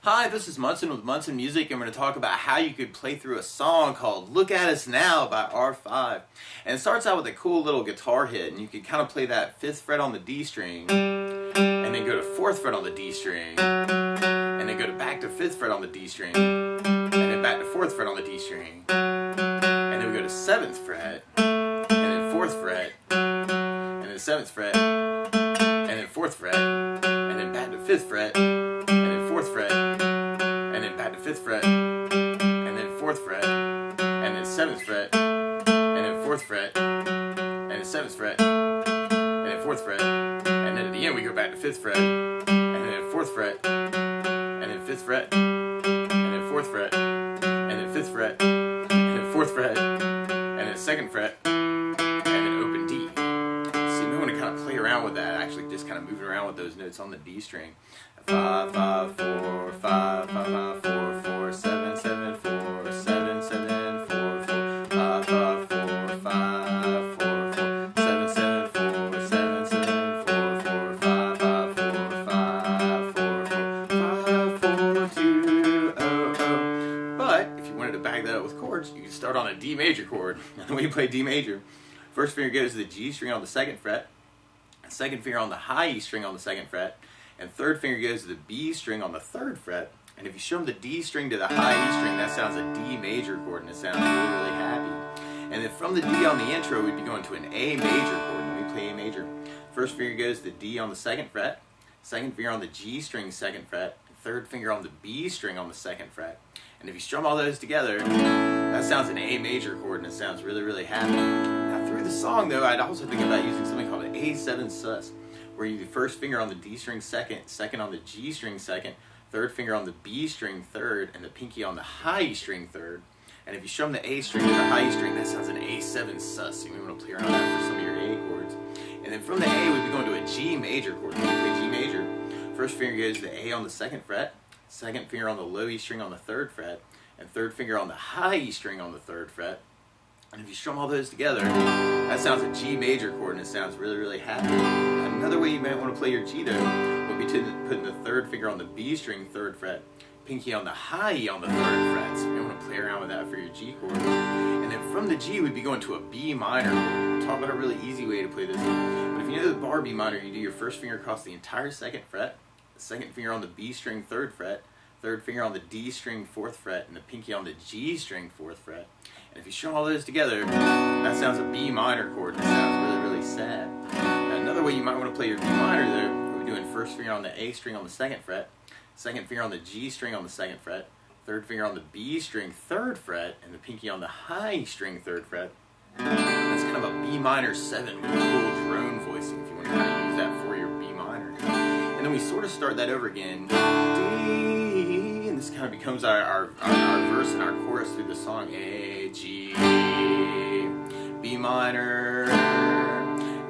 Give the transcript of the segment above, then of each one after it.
Hi, this is Munson with Munson Music, and we're going to talk about how you could play through a song called Look At Us Now by R5. And it starts out with a cool little guitar hit, and you can kind of play that 5th fret on the D string, and then go to 4th fret on the D string, and then go to back to 5th fret on the D string, and then back to 4th fret on the D string, and then we go to 7th fret, and then 4th fret, and then 7th fret, and then 4th fret, and then back to 5th fret, and then 4th fret, and then back to 5th fret, and then 4th fret, and then 7th fret, and then 4th fret, and then 7th fret, and then 4th fret, and then at the end we go back to 5th fret, and then 4th fret, and then 5th fret, and then 4th fret, and then 5th fret, and then 4th fret, and then 2nd fret, and then open D. So you want to kind of play around with that, actually just kind of moving around with those notes on the D string. 5, 5, 4, 5, 5, 5, 4, 4, 7, 7, 4, 7, 7, 4, 4, 5, 5, 4, 5, 4, 4, 7, 7, 4, 7, 7, 4, 4, 5, 5, 4, 5, 4, 4, 5, 4, 2, 0, 0. But if you wanted to back that up with chords, you could start on a D major chord. And the way you play D major, first finger goes to the G string on the 2nd fret, second finger on the high E string on the 2nd fret, and third finger goes to the B string on the 3rd fret. And if you strum the D string to the high E string, that sounds a D major chord, and it sounds really, really happy. And then from the D on the intro, we'd be going to an A major chord. Let me play A major. First finger goes to the D on the 2nd fret, second finger on the G string 2nd fret, third finger on the B string on the 2nd fret. And if you strum all those together, that sounds an A major chord, and it sounds really, really happy. Now through the song though, I'd also think about using something called an A7 sus, where you do first finger on the D string 2nd, second on the G string 2nd, third finger on the B string 3rd, and the pinky on the high E string 3rd. And if you strum the A string to the high E string, that sounds an A7 sus. So you may want to play around with that for some of your A chords. And then from the A, we'd be going to a G major chord. When you play G major, first finger goes to the A on the 2nd fret, second finger on the low E string on the 3rd fret, and third finger on the high E string on the 3rd fret. And if you strum all those together, that sounds a G major chord, and it sounds really, really happy. Another way you might want to play your G though would be putting the third finger on the B string 3rd fret, pinky on the high E on the 3rd fret. So you may want to play around with that for your G chord. And then from the G, we'd be going to a B minor chord. We'll talk about a really easy way to play this. But if you know the bar B minor, you do your first finger across the entire 2nd fret, the second finger on the B string 3rd fret, third finger on the D string 4th fret, and the pinky on the G string 4th fret. And if you strum all those together, that sounds a B minor chord, and it sounds really, really sad. Now, another way you might want to play your B minor though, we're doing first finger on the A string on the 2nd fret, second finger on the G string on the 2nd fret, third finger on the B string 3rd fret, and the pinky on the high string 3rd fret. That's kind of a B minor 7 with a cool drone voicing if you want to kind of use that for your B minor. And then we sort of start that over again. D, and this kind of becomes our verse and our chorus through the song. A, G, B minor.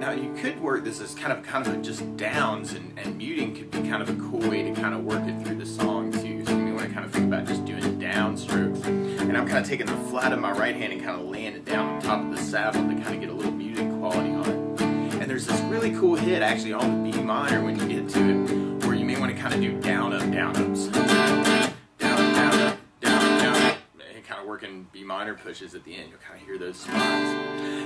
Now you could work this as kind of just downs, and muting could be kind of a cool way to kind of work it through the song too. So you may want to kind of think about just doing down strokes. And I'm kind of taking the flat of my right hand and kind of laying it down on top of the saddle to kind of get a little muted quality on it. And there's this really cool hit actually on the B minor when you get to it, where you may want to kind of do down up, down ups. Down up, down up, down up, down up. And kind of working B minor pushes at the end. You'll kind of hear those spots.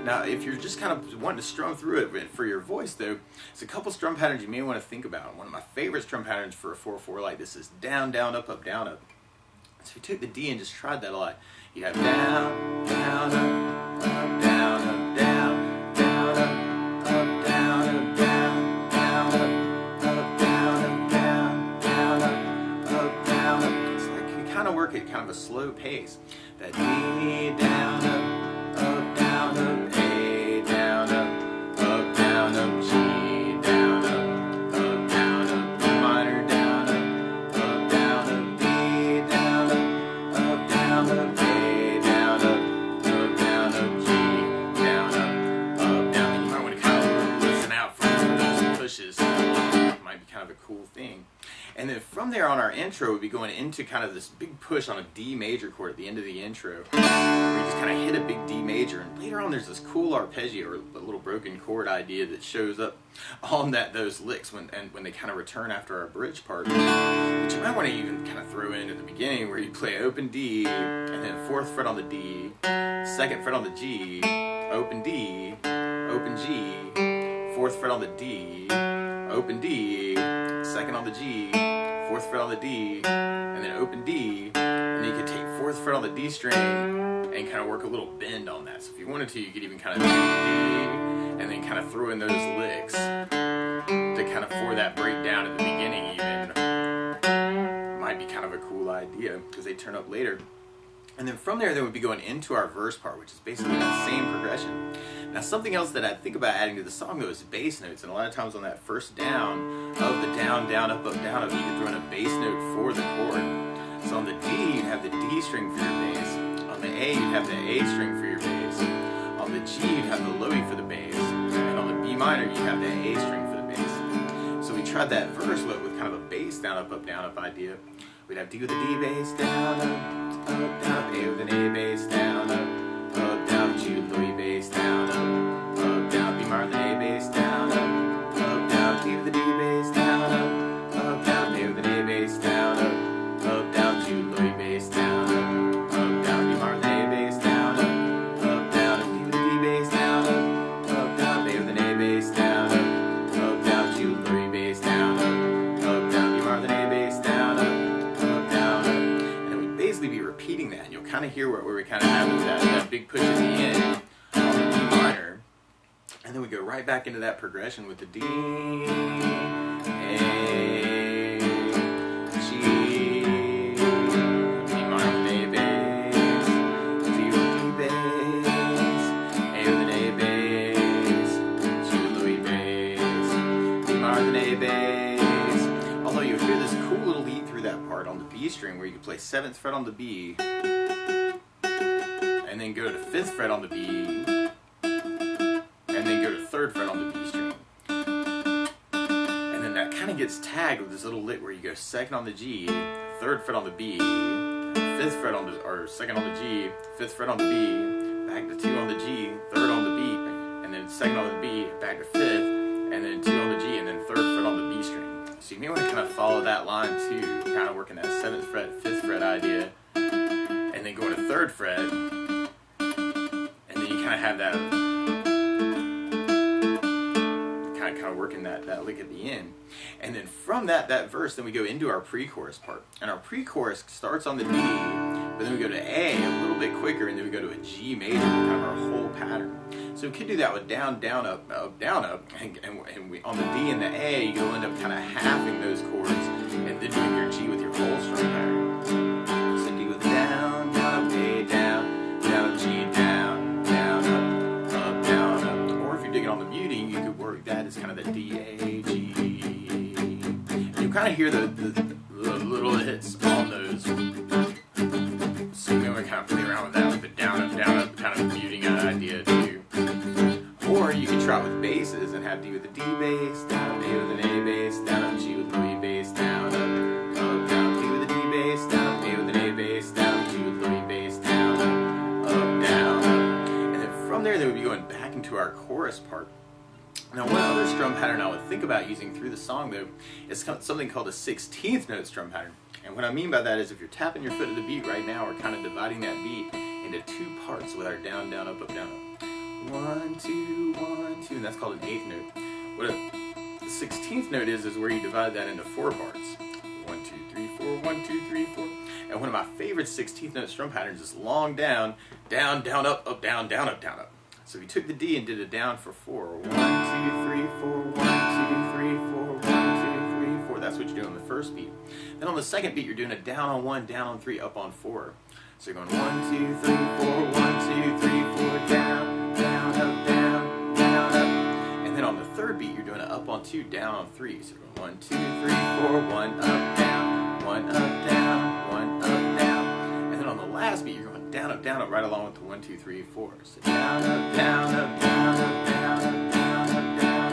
Now, if you're just kind of wanting to strum through it for your voice, though, there's a couple strum patterns you may want to think about. One of my favorite strum patterns for a 4/4 like this is down, down, up, up, down, up. So if you took the D and just tried that a lot, you'd have down, down, up, up, down, up, down, down, up, up, down, up, down, down, up, up, down, up, down, down, up, down, up. So like you kind of work at kind of a slow pace. That D, down, up, down, up, A, down, up, down, up, G, down, up, down, up, B minor, down, up, down, up, D, down, up, down, up, A, down, up, down, up, G, down, up, down. And you might want to kind of listen out for those pushes. It might be kind of a cool thing. And then from there on, our intro would be going into kind of this big push on a D major chord at the end of the intro, where you just kind of hit a big D major, and later on there's this cool arpeggio or a little broken chord idea that shows up on those licks when they kind of return after our bridge part. But you might want to even kind of throw in at the beginning where you play open D, and then 4th fret on the D, 2nd fret on the G, open D, open G, 4th fret on the D, open D, 2nd on the G, 4th fret on the D, and then open D, and then you could take 4th fret on the D string and kind of work a little bend on that. So if you wanted to, you could even kind of do D, and then kind of throw in those licks to kind of for that breakdown at the beginning even. Might be kind of a cool idea because they turn up later. And then from there, we'd be going into our verse part, which is basically that same progression. Now, something else that I think about adding to the song, though, is bass notes. And a lot of times on that first down of the down, down, up, down, up, you can throw in a bass note for the chord. So on the D, you'd have the D string for your bass. On the A, you'd have the A string for your bass. On the G, you'd have the lowy for the bass. And on the B minor, you'd have the A string for the bass. So we tried that verse with kind of a bass down, up, idea. We'd have D with a D bass, down, up, down, A with an A bass, down, up, down, G with lowy bass, down, up, down, B minor with an A bass, down, up, down, D with a D bass, down, up, down, A with an A bass, down, up, down, G with lowy bass, down, up, down, B minor with an A bass, down, up, down, D with a D bass, down, up, down, A with an A bass, down, up, down, G with lowy bass, down, up, down, B minor with an A bass, down, up, down, and then we'd basically be repeating that, and you'll kind of hear where we kind of have that big push at the end on the D minor, and then we go right back into that progression with the D, A, G, D minor with an A bass, D with a D bass, A with an A bass, G with Louis bass, D minor with an A bass. Although you'll hear this cool little lead through that part on the B string where you can play 7th fret on the B, and then go to 5th fret on the B, and then go to 3rd fret on the B string. And then that kind of gets tagged with this little lick where you go 2nd on the G, 3rd fret on the B, 5th fret on the, or 2nd on the G, 5th fret on the B, back to 2 on the G, 3rd on the B, and then 2nd on the B, back to 5th, and then 2 on the G, and then 3rd fret on the B string. So you may want to kind of follow that line too, kind of working that 7th fret, 5th fret idea, and then going to 3rd fret, and then you kind of have that kind of working that lick at the end. And then from that verse, then we go into our pre-chorus part. And our pre-chorus starts on the D, but then we go to A a little bit quicker, and then we go to a G major, kind of our whole pattern. So we could do that with down, down, up, down, up, and we, on the D and the A, you'll end up kind of halving those chords, and then doing your G with your whole strum pattern. So D with down, down, up, A, down, down, G, down, down, up, down, up. Or if you're digging on the muting, you could work that as kind of the D, A, G. And you'll kind of hear the little hits on those. So you want to kind of play around with that, with the down, up, kind of muting idea too. Or you could try it with basses and have D with a D bass, down, A with an A bass, down, up, G with Louis bass, down, up, down, D with a D bass, down, A with an A bass, down, G with Louis bass, down, up, down, up. And then from there, we'd be going back into our chorus part. Now, one other strum pattern I would think about using through the song, though, is something called a 16th note strum pattern. And what I mean by that is if you're tapping your foot at the beat right now, we're kind of dividing that beat into 2 parts with our down, down, up, down, up. 1, 2, 1, 2, and that's called an 8th note. What a 16th note is where you divide that into 4 parts. 1, 2, 3, 4, 1, 2, 3, 4. And one of my favorite 16th note strum patterns is long down, down, down, up, down, down, up, down, up. So we took the D and did a down for 4. 1, 2, 3, 4, 1, 2, 3, 4, 1, 2, 3, 4. That's what you're doing on the first beat. Then on the second beat, you're doing a down on 1, down on 3, up on 4. So you're going 1, 2, 3, 4, 1, 2, 3, 4, down, down, up, down, down, up. And then on the third beat, you're doing an up on 2, down on 3. So you're going 1, 2, 3, 4, 1 up, down, 1 up, down, 1 up, down. And then on the last beat, you're going down, up, right along with the 1, 2, 3, 4. So down, up, down, up, down, up, down, up, down, up, down,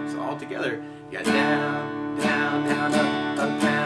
up. So all together, you got down, down, down, up, down.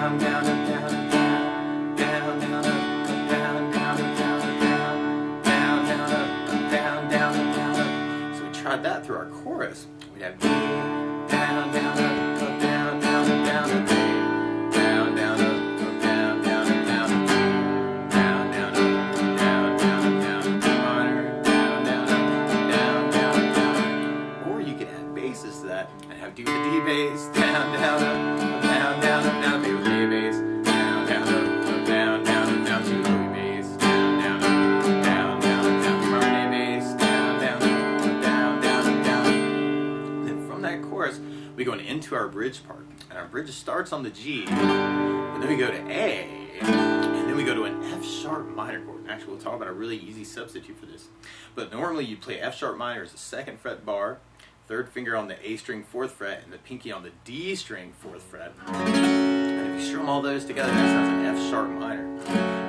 bridge part. And our bridge starts on the G, and then we go to A, and then we go to an F sharp minor chord. Actually, we'll talk about a really easy substitute for this. But normally you play F sharp minor as the 2nd fret bar, 3rd finger on the A string 4th fret, and the pinky on the D string 4th fret. And if you strum all those together, that sounds like F sharp minor.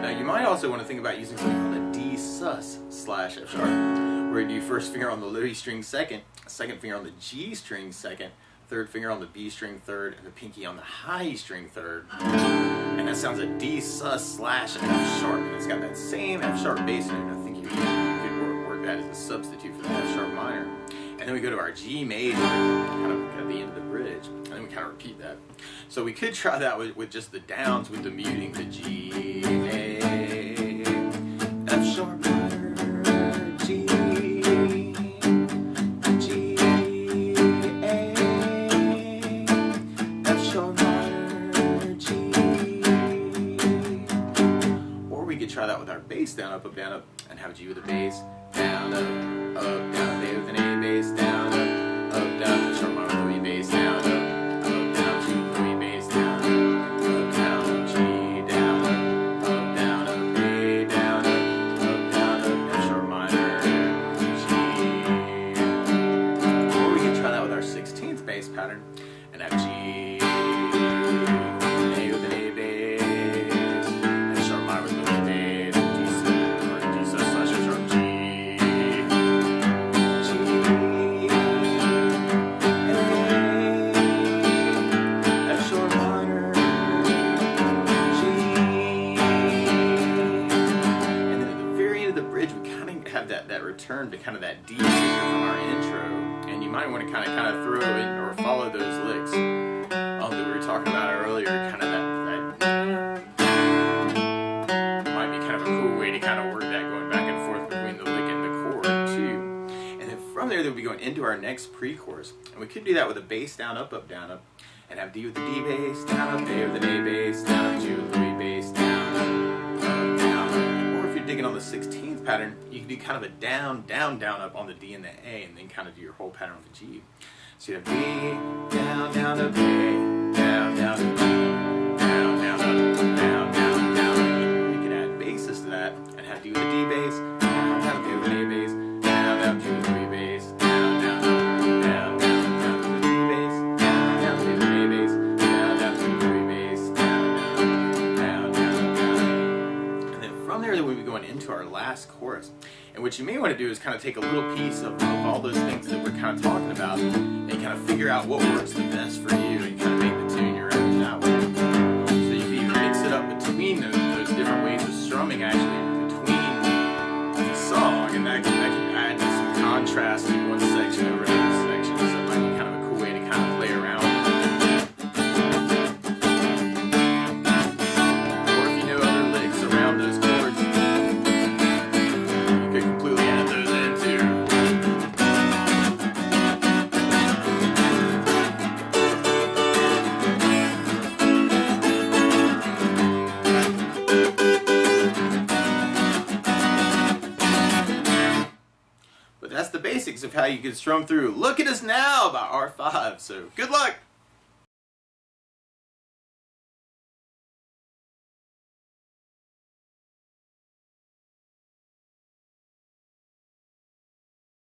Now you might also want to think about using something called a D sus / F sharp, where you do 1st finger on the low E string 2nd, 2nd finger on the G string 2nd, 3rd finger on the B string 3rd, and the pinky on the high E string 3rd. And that sounds a D sus / F sharp, and it's got that same F sharp bass in it. I think you could work that as a substitute for the F sharp minor. And then we go to our G major, kind of at the end of the bridge, and then we kind of repeat that. So we could try that with just the downs with the muting, the G, A, F sharp minor, G, G, A, F sharp minor, G. Or we could try that with our bass, down, up, and have G with a bass, down, up, down, A with an A bass, down, up, down, F sharp minor with a bass, down, up, down, G with a bass, down, up, G, down, up, A, down, up, F sharp minor, G. Or we can try that with our 16th bass pattern and have G, A with an A bass, F sharp minor with a bass, D sus / F sharp, G, F sharp minor, G. And then at the very end of the bridge, we kind of have that return to kind of that D major from our intro, and you might want to kind of throw in or follow those licks that we were talking about earlier. Kind of that might be kind of a cool way to kind of work that, going back and forth between the lick and the chord too. And then from there, we'll be going into our next pre-chorus, and we could do that with a bass, down, up, and have D with the D bass, down, up, A with an A bass, down, up, G with the A bass, down, up, down, up. Or if you're digging on the 16th pattern, you can do kind of a down, up on the D and the A, and then kind of do your whole pattern on the G. So you have D, down, up, A, down, up, G, down, up, down. We can add basses to that and have D with the D bass, down, A with an A bass, down, G with the A bass, down, up, down, to the D bass, down, A with an A bass, down, to the A bass, down. And then from there, we'll be going into our last chorus. And what you may want to do is kind of take a little piece of all those things that we're kind of talking about and kind of figure out what works the best for you and kind of make the tune your own that way. So you can even mix it up between those different ways of strumming, actually, between the song, and that can add some contrast in one section over another section. So it might be kind of a cool way to kind of play around with it. Or if you know other licks around those chords, you could completely add those in too. But that's the basics of how you can strum through Look at Us Now by R5. So good luck!